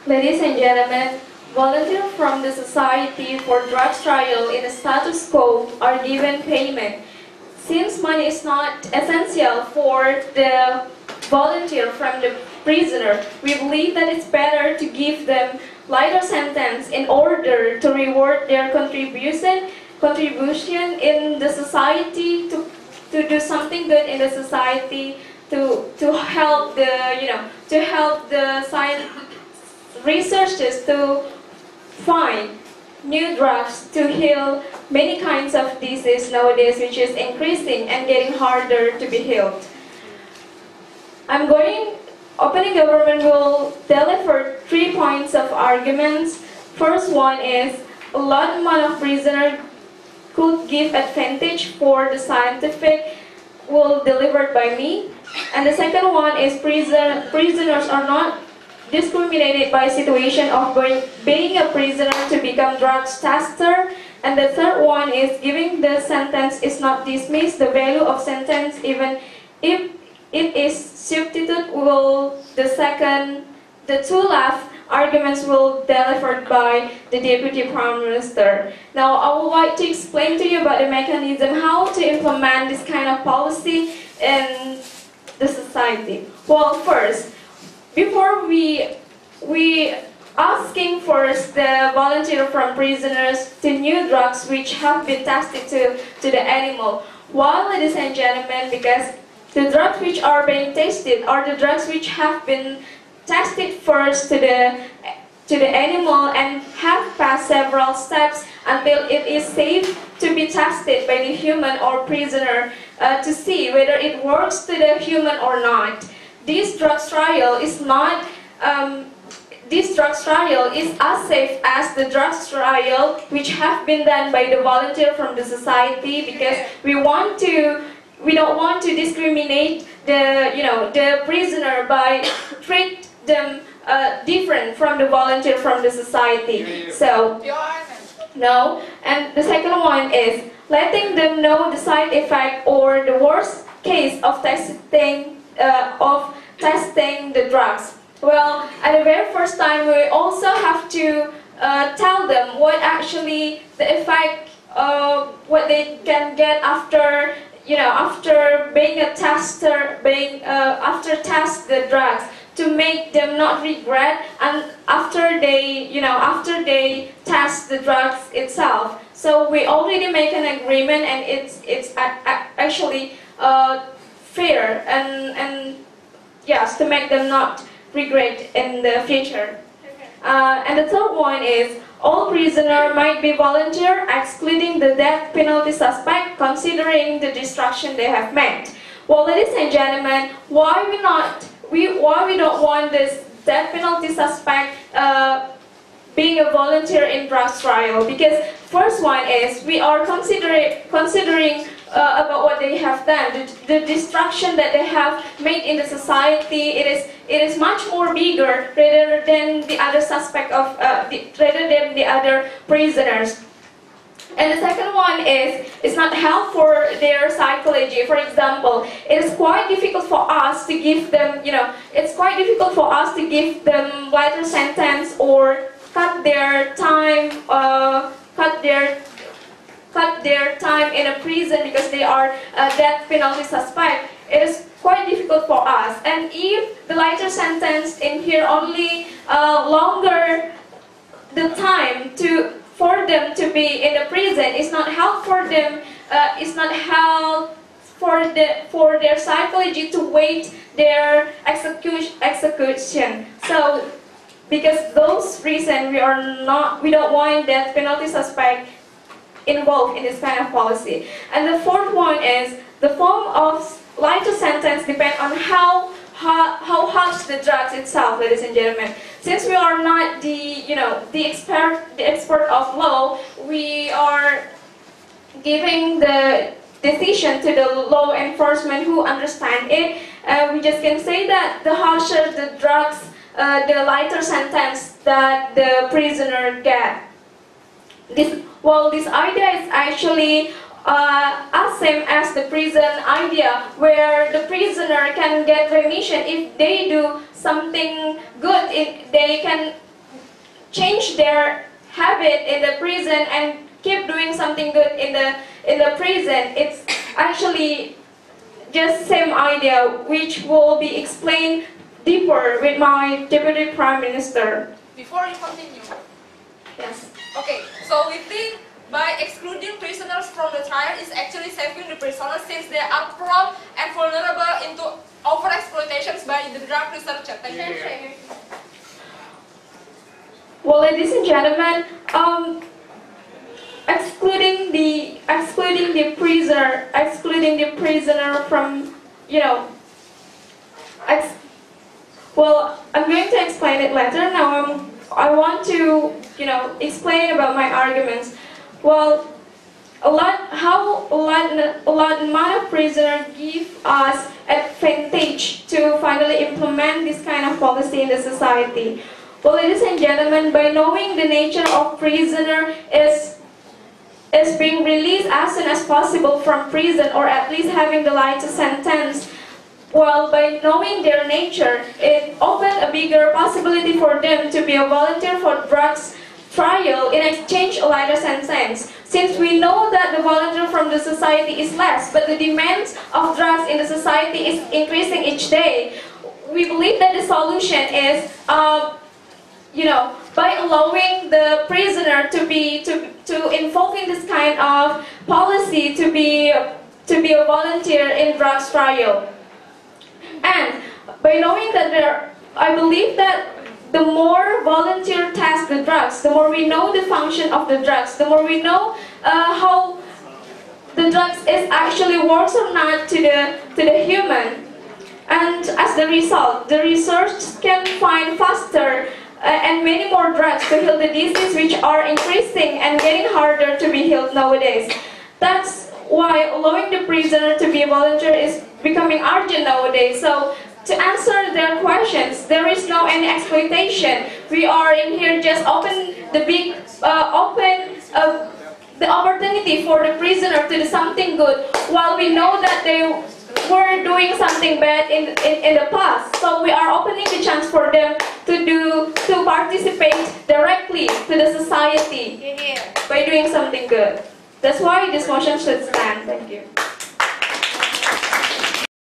Ladies and gentlemen, volunteers from the Society for Drugs Trial in the status quo are given payment. Since money is not essential for the volunteer from the prisoner, we believe that it's better to give them lighter sentence in order to reward their contribution in the society, to do something good in the society, to help the science researchers to find new drugs to heal many kinds of disease nowadays, which is increasing and getting harder to be healed. Opening government will deliver 3 points of arguments. First one is a large amount of prisoners could give advantage for the scientific will delivered by me. And the second one is prisoners are not discriminated by situation of being a prisoner to become drugs tester. And the third one is giving the sentence is not dismissed the value of sentence even if it is substituted. The two last arguments will delivered by the Deputy Prime Minister. Now I would like to explain to you about the mechanism how to implement this kind of policy in the society. Well, first, before we asking first the volunteer from prisoners to new drugs which have been tested to the animal. Why, ladies and gentlemen? Because the drugs which are being tested are the drugs which have been tested first to the animal and have passed several steps until it is safe to be tested by the human or prisoner to see whether it works to the human or not. This drug trial is not. This drug trial is as safe as the drug trial which have been done by the volunteer from the society, because we don't want to discriminate the prisoner by treat them different from the volunteer from the society. So no, and the second one is letting them know the side effect or the worst case of testing the drugs. Well, at the very first time, we also have to tell them what actually the effect, what they can get after, after being a tester, after test the drugs, to make them not regret, and after they test the drugs itself. So we already make an agreement, and it's actually fair and yes, to make them not regret in the future. And the third one is all prisoners might be volunteer, excluding the death penalty suspect, considering the destruction they have made. Well, ladies and gentlemen, why we don't want this death penalty suspect being a volunteer in drugs trial? Because first one is we are considering about what they have done, the destruction that they have made in the society. It is much more bigger rather than the other suspect of rather than the other prisoners. And the second one is it's not help for their psychology. For example, it is quite difficult for us to give them, it's quite difficult for us to give them lighter sentence or cut their time, cut their time in a prison because they are a death penalty suspect. It is quite difficult for us. And if the lighter sentence in here only longer the time for them to be in the prison, is not help for them. It's not help for their psychology to wait their execution. So because those reasons we don't want death penalty suspect involved in this kind of policy. And the fourth one is the form of lighter sentence depend on how harsh the drugs itself, ladies and gentlemen. Since we are not the expert of law, we are giving the decision to the law enforcement who understand it. We just can say that the harsher the drugs, the lighter sentence that the prisoner get. This idea is actually as same as the prison idea, where the prisoner can get remission if they do something good. They can change their habit in the prison and keep doing something good in the prison. It's actually just same idea, which will be explained deeper with my Deputy Prime Minister. Before you continue. Yes. Okay, so we think by excluding prisoners from the trial is actually saving the prisoners since they are prone and vulnerable into over-exploitations by the drug researcher. Thank you. Well, ladies and gentlemen, excluding the prisoner from, you know, well, I'm going to explain it later. Now I want to, you know, explain about my arguments. Well, a lot amount of prisoners give us advantage to finally implement this kind of policy in the society. Well, ladies and gentlemen, by knowing the nature of prisoner is being released as soon as possible from prison, or at least having the lighter sentence, well, by knowing their nature, it opened a bigger possibility for them to be a volunteer for drugs trial in exchange a lighter sentence. Since we know that the volunteer from the society is less, but the demands of drugs in the society is increasing each day, we believe that the solution is, you know, by allowing the prisoner to involve in this kind of policy to be a volunteer in drugs trial. And by knowing that I believe that the more volunteer test the drugs, the more we know the function of the drugs, the more we know how the drugs is actually works or not to the human. And as the result, the research can find faster and many more drugs to heal the disease, which are increasing and getting harder to be healed nowadays. That's why allowing the prisoner to be a volunteer is becoming urgent nowadays. So to answer their questions, there is no any exploitation. We are in here just open the opportunity for the prisoner to do something good, while we know that they were doing something bad in the past. So we are opening the chance for them to participate directly to the society by doing something good. That's why this motion should stand. Thank you.